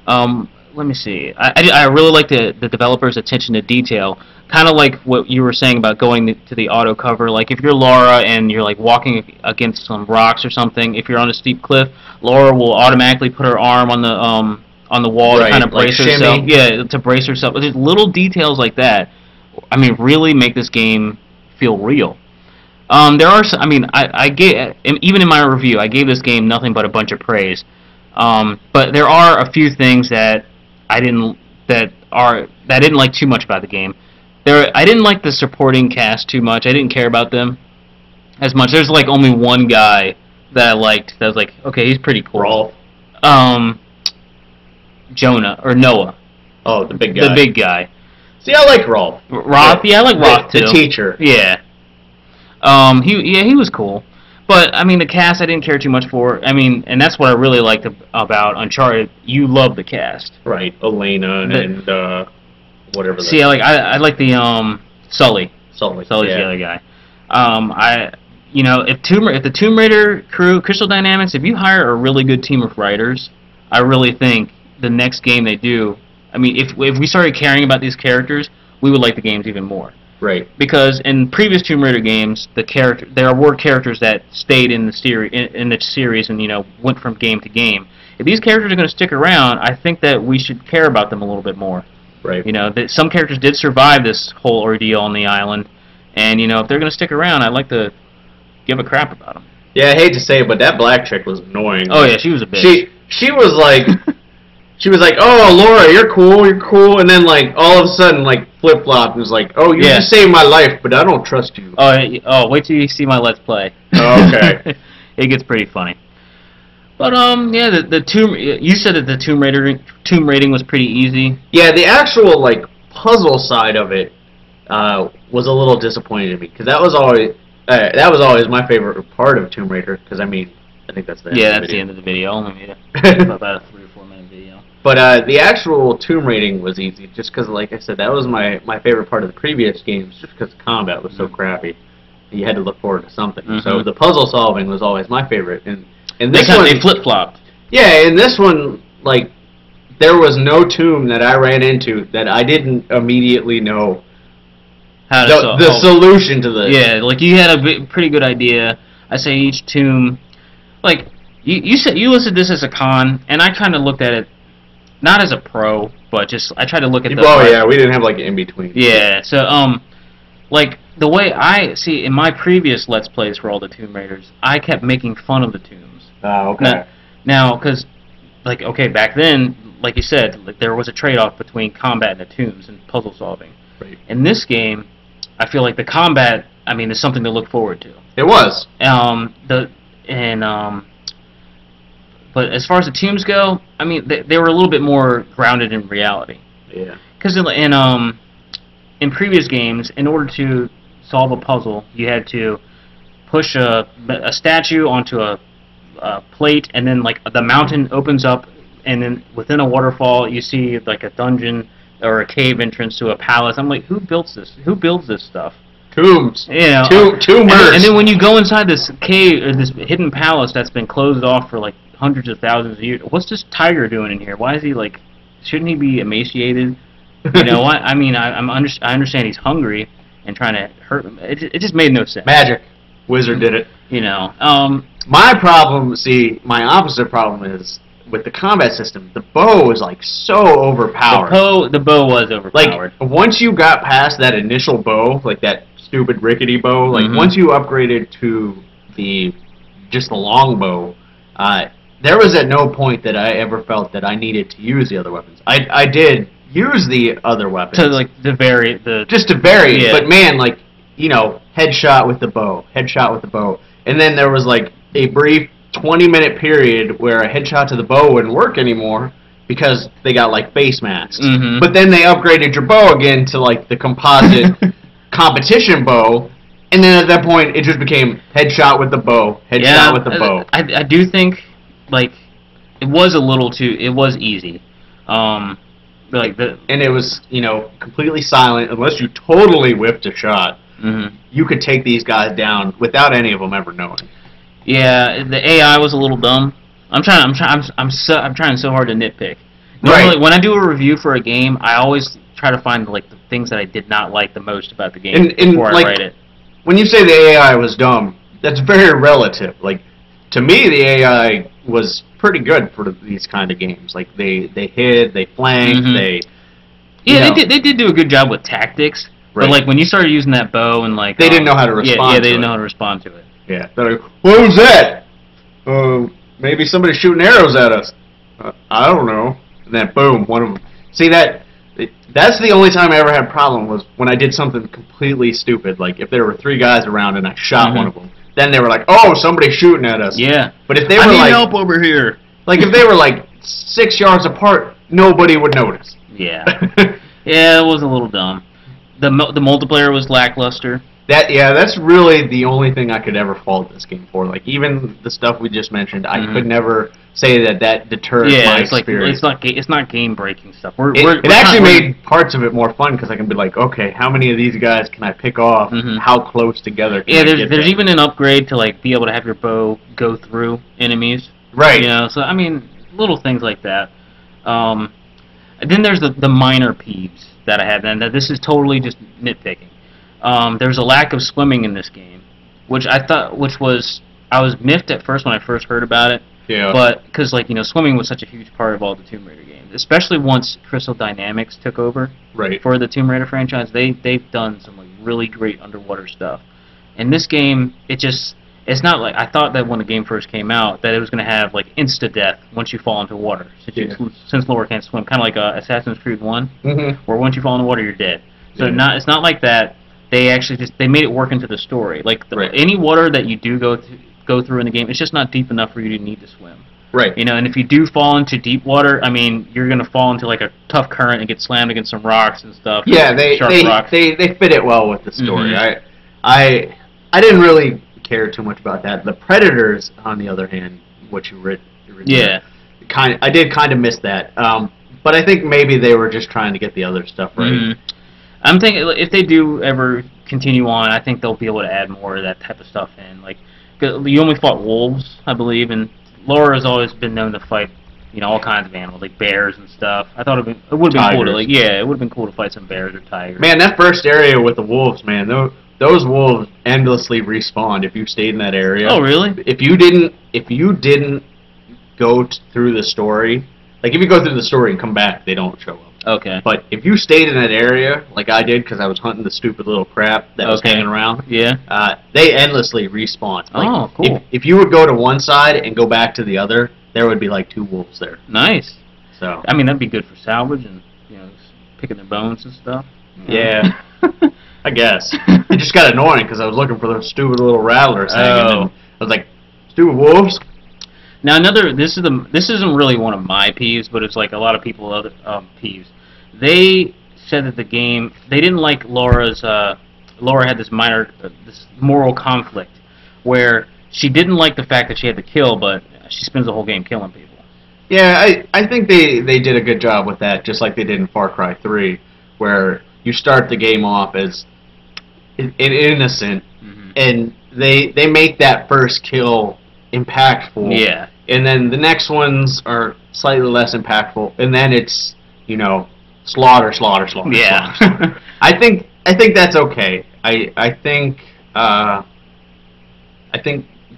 Let me see. I really like the developer's attention to detail. Kind of like what you were saying about going to the auto cover. Like if you're Laura and you're like walking against some rocks or something, if you're on a steep cliff, Laura will automatically put her arm on the wall to kind of brace herself. Yeah, to brace herself. There's little details like that. I mean, really make this game feel real. There are. I mean, I gave, even in my review, I gave this game nothing but a bunch of praise. But there are a few things that I didn't like too much about the game. I didn't like the supporting cast too much. I didn't care about them as much. There's like only one guy that I liked. That was like, okay, he's pretty cool. Noah. Oh, the big guy. The big guy. See, I like Rolf. Rolf, yeah, I like Rolf too. The teacher. Yeah. He was cool. But, I mean, the cast I didn't care too much for. I mean, and that's what I really liked about Uncharted. You love the cast. Right, Elena and whatever. See, I like the Sully. Sully's yeah. the other guy. If the Tomb Raider crew, Crystal Dynamics, if you hire a really good team of writers, I really think the next game they do, I mean, if we started caring about these characters, we would like the games even more. Right. Because in previous Tomb Raider games, there were characters that stayed in the series and went from game to game. If these characters are going to stick around, I think that we should care about them a little bit more. Right. That some characters did survive this whole ordeal on the island, and if they're going to stick around, I'd like to give a crap about them. Yeah, I hate to say it, but that black chick was annoying. Oh yeah, she was a bitch. She was like. She was like, "Oh, Laura, you're cool," and then like all of a sudden like flip flop and was like, "Oh, you just saved my life, but I don't trust you." Oh, wait till you see my Let's Play. Oh, okay. It gets pretty funny. But yeah, you said that the Tomb rating was pretty easy. Yeah, the actual like puzzle side of it was a little disappointing to me because that was always my favorite part of Tomb Raider because I mean I think that's the end of the video. The end of the video. Only about a 3 or 4 minute video. But the actual tomb raiding was easy, just because, like I said, that was my favorite part of the previous games, just because the combat was so crappy. You had to look forward to something. So the puzzle solving was always my favorite. And this one, they flip flopped. Yeah, in this one, like there was no tomb that I ran into that I didn't immediately know the solution to this. Yeah, like you had a pretty good idea. I say each tomb, like you said, you listed this as a con, and I kind of looked at it. Not as a pro, but just I tried to look at the. Oh yeah, we didn't have like an in between. Yeah, so like the way I see in my previous Let's Plays for all the Tomb Raiders, I kept making fun of the tombs. Oh, okay. Now, because back then, like you said, like, there was a trade-off between combat and the tombs and puzzle solving. Right. In this game, I feel like the combat, I mean, is something to look forward to. It was. But as far as the tombs go, I mean, they were a little bit more grounded in reality. Yeah. Because in previous games, in order to solve a puzzle, you had to push a statue onto a plate, and then like the mountain opens up, and then within a waterfall, you see like a dungeon or a cave entrance to a palace. I'm like, who builds this? Who builds this stuff? Tombs. Tombers. And then when you go inside this cave or this hidden palace that's been closed off for like hundreds of thousands of years, what's this tiger doing in here? Why is he like? Shouldn't he be emaciated? I mean, I understand he's hungry and trying to hurt him. It just made no sense. Magic. Wizard did it. My problem, my opposite problem is with the combat system. The bow is like so overpowered. The bow was overpowered. Like once you got past that initial bow, like that stupid rickety bow, like once you upgraded to the long bow, there was at no point that I ever felt that I needed to use the other weapons. I did use the other weapons to vary it, but man, like headshot with the bow, and then there was like a brief 20-minute period where a headshot to the bow wouldn't work anymore because they got like face masks. But then they upgraded your bow again to like the composite competition bow, and then at that point it just became headshot with the bow, with the bow. I do think like it was easy. And it was completely silent unless you totally whipped a shot. You could take these guys down without any of them ever knowing. Yeah, the AI was a little dumb. I'm trying so hard to nitpick. Normally, when I do a review for a game, I always try to find like the things that I did not like the most about the game before I write it. When you say the AI was dumb, that's very relative. Like to me, the AI was pretty good for these kind of games. Like they hid, they flanked, they did do a good job with tactics. Right. But like when you started using that bow and like they didn't know how to respond. Yeah, they didn't know how to respond to it. Yeah, they're like, what was that? Maybe somebody shooting arrows at us. I don't know. And then boom, one of them. See that's the only time I ever had a problem was when I did something completely stupid. Like if there were 3 guys around and I shot one of them. Then they were like, "Oh, somebody's shooting at us." Yeah. But if they were I need like help over here. Like if they were like 6 yards apart, nobody would notice. Yeah. Yeah, it was a little dumb. The multiplayer was lackluster. That's really the only thing I could ever fault this game for. Like even the stuff we just mentioned, I could never say that deterred my experience. It's not game breaking stuff. It actually made parts of it more fun because I can be like, okay, how many of these guys can I pick off? How close together? Can I get there's them? even an upgrade to like be able to have your bow go through enemies. Right. You know, so I mean, little things like that. Then there's the minor peeves that I had, and this is totally just nitpicking. There's a lack of swimming in this game, which I was miffed at first when I first heard about it. Yeah. But because swimming was such a huge part of all the Tomb Raider games, especially once Crystal Dynamics took over. Right. For the Tomb Raider franchise, they've done some like really great underwater stuff. In this game, it's not like I thought that when the game first came out that it was going to have like insta death once you fall into water, since Laura can't swim, kind of like Assassin's Creed 1, where once you fall in the water you're dead. So it's not like that. They actually they made it work into the story. Like any water that you do go through in the game, it's just not deep enough for you to need to swim. Right. You know, and if you do fall into deep water, I mean, you're gonna fall into like a tough current and get slammed against some rocks and stuff. Yeah, they fit it well with the story. I didn't really care too much about that. The Predators, on the other hand, what you read, I did kind of miss that. But I think maybe they were just trying to get the other stuff right. I'm thinking if they do ever continue on, I think they'll be able to add more of that type of stuff in. Like, you only fought wolves, I believe, and Laura has always been known to fight, all kinds of animals, like bears and stuff. I thought it would have been cool to, it would have been cool to fight some bears or tigers. Man, that first area with the wolves, man, those wolves endlessly respawned if you stayed in that area. Oh, really? If you didn't go through the story, like if you go through the story and come back, they don't show up. Okay. But if you stayed in that area, like I did, because I was hunting the stupid little crap that was hanging around, they endlessly respawn. Like, cool. If you would go to one side and go back to the other, there would be like 2 wolves there. Nice. So I mean, that'd be good for salvage and picking their bones and stuff. Yeah. I guess. It just got annoying because I was looking for those stupid little rattlers hanging, and I was like, stupid wolves. Now this isn't really one of my peeves, but it's like a lot of people other peeves. They said that the game, they didn't like Laura had this this moral conflict where she didn't like the fact that she had to kill, but she spends the whole game killing people. Yeah, I think they did a good job with that, just like they did in Far Cry 3, where you start the game off as innocent, and they make that first kill impactful. Yeah. And then the next ones are slightly less impactful, and then it's slaughter. Yeah. Slaughter. I think that's okay. I think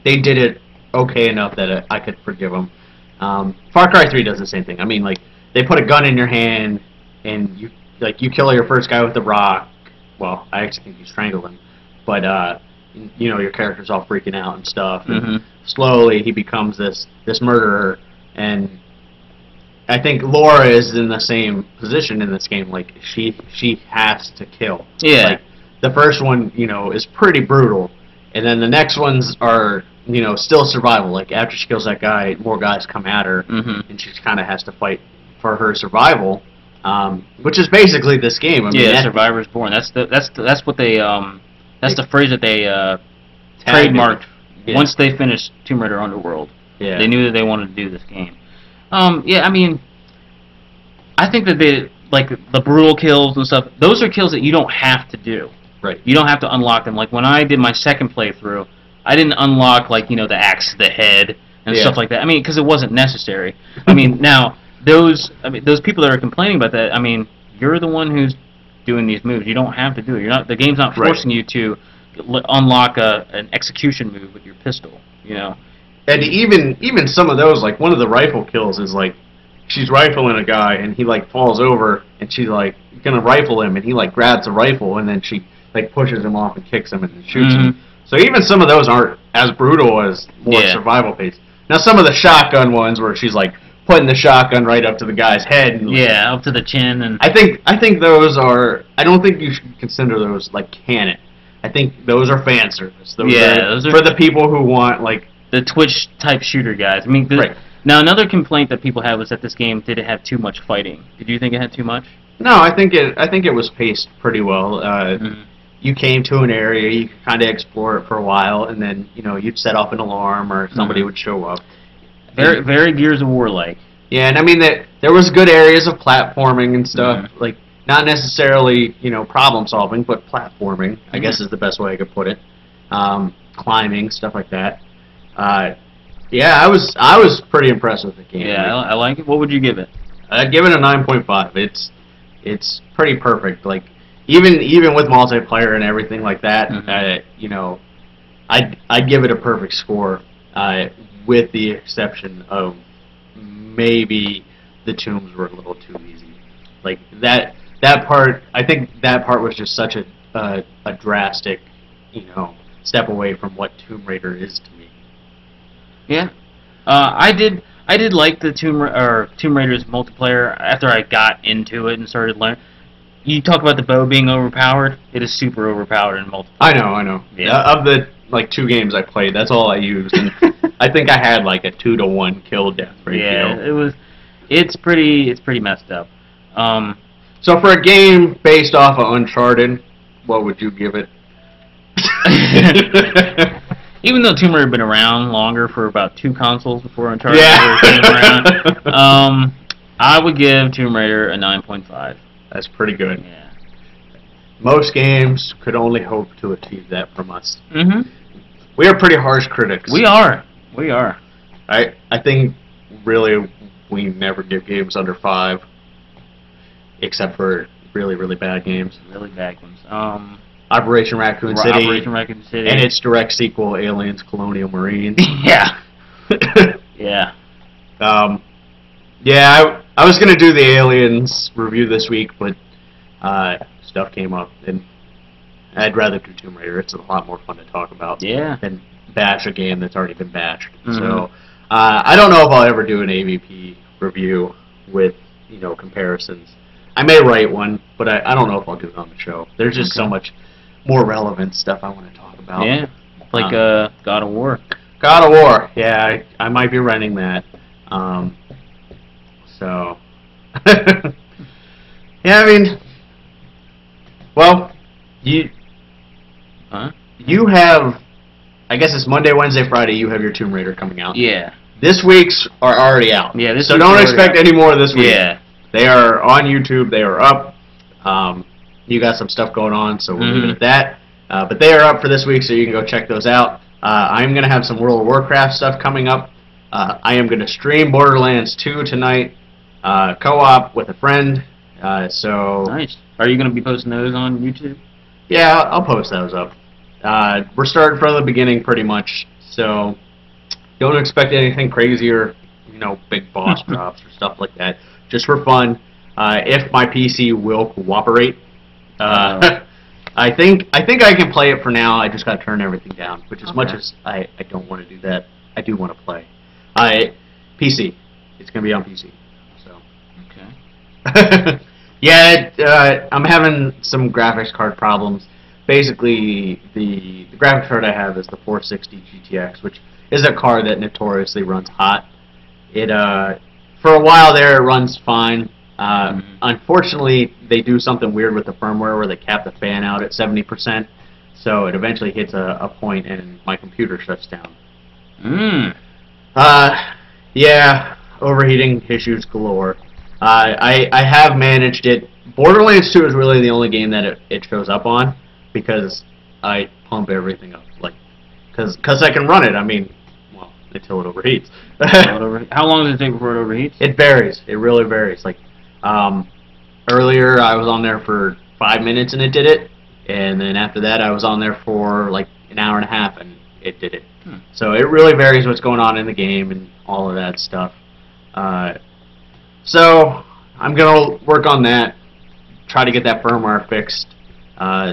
they did it okay enough that I could forgive them. Far Cry 3 does the same thing. I mean, like they put a gun in your hand and you kill your first guy with the rock. Well, I actually think you strangle him, but your character's all freaking out and stuff. And slowly he becomes this murderer, and I think Laura is in the same position in this game. Like she has to kill. Yeah. Like the first one, is pretty brutal, and then the next ones are still survival. Like after she kills that guy, more guys come at her, and she kind of has to fight for her survival. Which is basically this game. I mean, Survivor's Born. That's what they that's the phrase that they trademarked once they finished Tomb Raider Underworld. Yeah. They knew that they wanted to do this game. I mean, I think that the brutal kills and stuff, those are kills that you don't have to do. Right. You don't have to unlock them. Like when I did my second playthrough, I didn't unlock the axe to the head and stuff like that. I mean, because it wasn't necessary. I mean, now those people that are complaining about that, I mean, you're the one who's doing these moves. You don't have to do it. The game's not forcing you to unlock an execution move with your pistol. And even some of those, like one of the rifle kills is like she's rifling a guy and he falls over and she's gonna rifle him and he grabs the rifle and then she pushes him off and kicks him and then shoots him. So even some of those aren't as brutal as more survival based. Now some of the shotgun ones where she's putting the shotgun right up to the guy's head and up to the chin, and I think those are, I don't think you should consider those canon. I think those are fan service. Those are for the people who want the Twitch type shooter guys. I mean, now another complaint that people had was that this game didn't have too much fighting. Did you think it had too much? No, I think it was paced pretty well. Mhm. You came to an area, you could kind of explore it for a while, and then you'd set off an alarm or somebody Mhm. would show up. Very Gears of War like. Yeah, and I mean that there was good areas of platforming and stuff, Mhm. like not necessarily problem solving, but platforming. I Mhm. guess is the best way I could put it. Climbing, stuff like that. Uh, yeah, I was pretty impressed with the game. Yeah, Like, I like it. What would you give it? I'd give it a 9.5. It's pretty perfect. Like even with multiplayer and everything like that, Mhm. I'd give it a perfect score, with the exception of maybe the tombs were a little too easy. Like that part, I think that part was just such a drastic, step away from what Tomb Raider is to me. Yeah. I did like the Tomb Raider's multiplayer after I got into it and started learning. You talk about the bow being overpowered. It is super overpowered in multiplayer. I know. Yeah. Of the like 2 games I played, that's all I used, and I think I had like a 2-to-1 kill death Yeah, ratio. it was. It's pretty messed up. Um, So for a game based off of Uncharted, what would you give it? even though Tomb Raider had been around longer for about 2 consoles before Uncharted Yeah. ever came around, I would give Tomb Raider a 9.5. That's pretty good. Yeah. Most games could only hope to achieve that from us. Mhm. We are pretty harsh critics. We are. We are. I think really we never give games under 5, except for really really bad games. Really bad ones. Operation Raccoon City Operation Raccoon City. and its direct sequel, Aliens: Colonial Marines. yeah. Yeah. Yeah, I was gonna do the Aliens review this week, but stuff came up, and I'd rather do Tomb Raider. It's a lot more fun to talk about Yeah. than bash a game that's already been bashed. Mhm. So I don't know if I'll ever do an AVP review with comparisons. I may write one, but I don't know if I'll do it on the show. There's just so Okay. much more relevant stuff I want to talk about. Yeah. Like God of War. God of War. Yeah, I might be renting that. So, yeah, I mean, well, Huh? you have, I guess it's Monday, Wednesday, Friday. You have your Tomb Raider coming out. Yeah. This week's are already out. Yeah. This So week's don't already expect out. any more this week. Yeah. They are on YouTube. They are up. You got some stuff going on, so we'll leave it at that. But they are up for this week, so you can go check those out. I'm going to have some World of Warcraft stuff coming up. I am going to stream Borderlands 2 tonight, co-op with a friend. So Nice. Are you going to be posting those on YouTube? yeah, I'll post those up. We're starting from the beginning pretty much, so don't expect anything crazy or big boss drops or stuff like that. Just for fun. If my PC will cooperate, I think I can play it for now. I just got to turn everything down. Which as much Okay. as I don't want to do that, I do want to play. PC. It's gonna be on PC. So. Okay. Yeah, I'm having some graphics card problems. Basically, the graphics card I have is the 460 GTX, which is a card that notoriously runs hot. It for a while there it runs fine. Unfortunately, they do something weird with the firmware where they cap the fan out at 70%, so it eventually hits a point and my computer shuts down. Mm. Yeah, overheating issues galore. I have managed it. Borderlands 2 is really the only game that it shows up on because I pump everything up, because I can run it. I mean, well, until it overheats. How long does it take before it overheats? It varies. It really varies. Like earlier, I was on there for 5 minutes and it did it, and then after that, I was on there for like an hour and a half and it did it. So it really varies what's going on in the game and all of that stuff. So I'm gonna work on that, try to get that firmware fixed.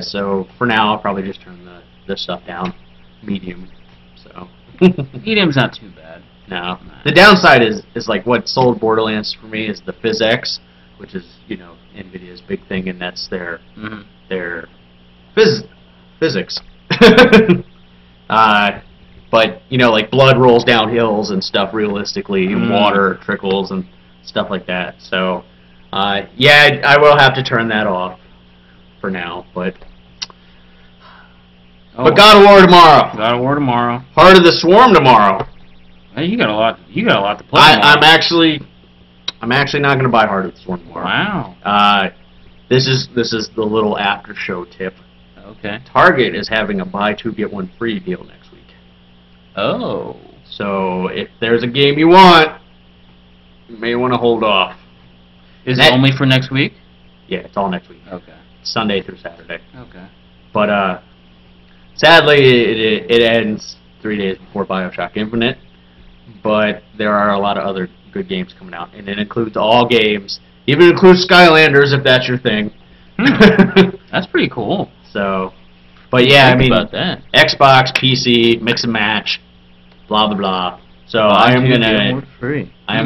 So for now, I'll probably just turn the stuff down, medium. So Medium's not too bad. no, the downside is like what sold Borderlands for me is the PhysX, which is Nvidia's big thing, and that's their physics. But like blood rolls down hills and stuff realistically, and water trickles and stuff like that. So Yeah, I will have to turn that off for now, but God of War tomorrow. God of War tomorrow. Heart of the Swarm tomorrow. Hey, you got a lot. You got a lot to play. I'm actually not going to buy Heart of the Swarm tomorrow. Wow. This is the little after show tip. Okay. Target is having a buy two get one free deal next week. Oh. So if there's a game you want, you may want to hold off. Is it only for next week? Yeah, it's all next week. Okay. Sunday through Saturday. Okay. But sadly, it ends 3 days before BioShock Infinite. But there are a lot of other good games coming out, and it includes all games. Even includes Skylanders if that's your thing. That's pretty cool. So, but yeah, I mean, about that. Xbox, PC, mix and match, blah blah blah. So I am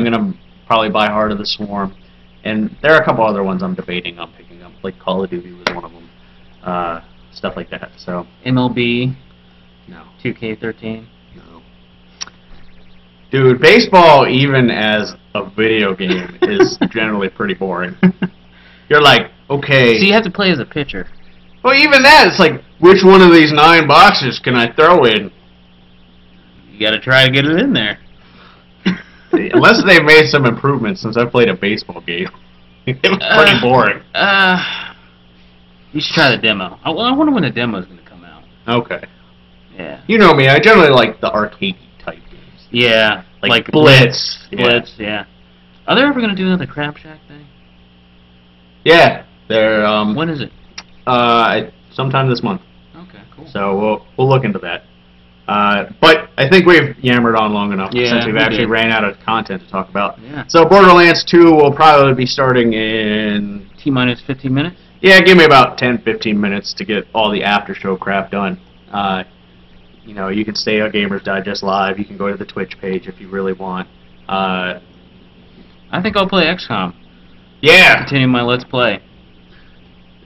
gonna probably buy Heart of the Swarm, and there are a couple other ones I'm debating on picking up, like Call of Duty was one of them, stuff like that. So MLB, no, 2K13, no. Dude, baseball, even as a video game, is generally pretty boring. You're like, okay. So you have to play as a pitcher. Well, even that, it's like, which one of these 9 boxes can I throw in? You got to try to get it in there. Unless they've made some improvements since I played a baseball game. It was pretty boring. You should try the demo. I wonder when the demo is going to come out. Okay. Yeah. You know me, I generally like the arcade type games. Yeah. Like Blitz. Blitz, yeah. Are they ever going to do another Crab Shack thing? Yeah. They're, when is it? Sometime this month. Okay, cool. So we'll look into that. But I think we've yammered on long enough since we've actually ran out of content to talk about. Yeah. So Borderlands 2 will probably be starting in T-minus 15 minutes? Yeah, give me about 10-15 minutes to get all the after show crap done. You know, you can stay on Gamers Digest Live. You can go to the Twitch page if you really want. I think I'll play XCOM. Yeah. Continue my Let's Play.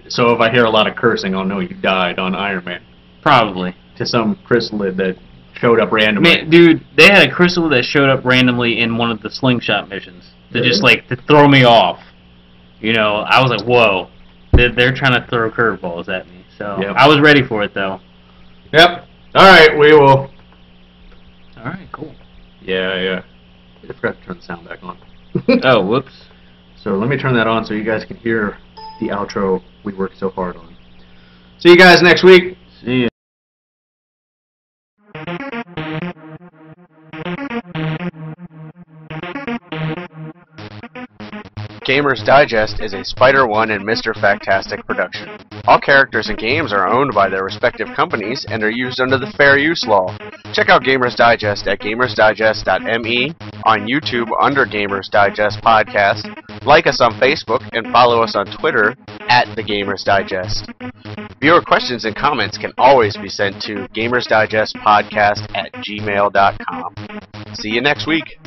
So if I hear a lot of cursing, I'll know you died on Iron Man. Probably. To some chrysalid that showed up randomly. Man, dude, they had a chrysalid that showed up randomly in one of the slingshot missions to just like to throw me off. You know, I was like, whoa, they're trying to throw curveballs at me. So I was ready for it though. Yep. All right, we will. All right, cool. Yeah. I forgot to turn the sound back on. Oh, whoops. So let me turn that on so you guys can hear the outro we worked so hard on. See you guys next week. See ya. Gamers Digest is a Spider One and Mr. Factastic production. All characters and games are owned by their respective companies and are used under the Fair Use Law. Check out Gamers Digest at gamersdigest.me, on YouTube under Gamers Digest Podcast, like us on Facebook, and follow us on Twitter at The Gamers Digest. Viewer questions and comments can always be sent to gamersdigestpodcast@gmail.com. See you next week.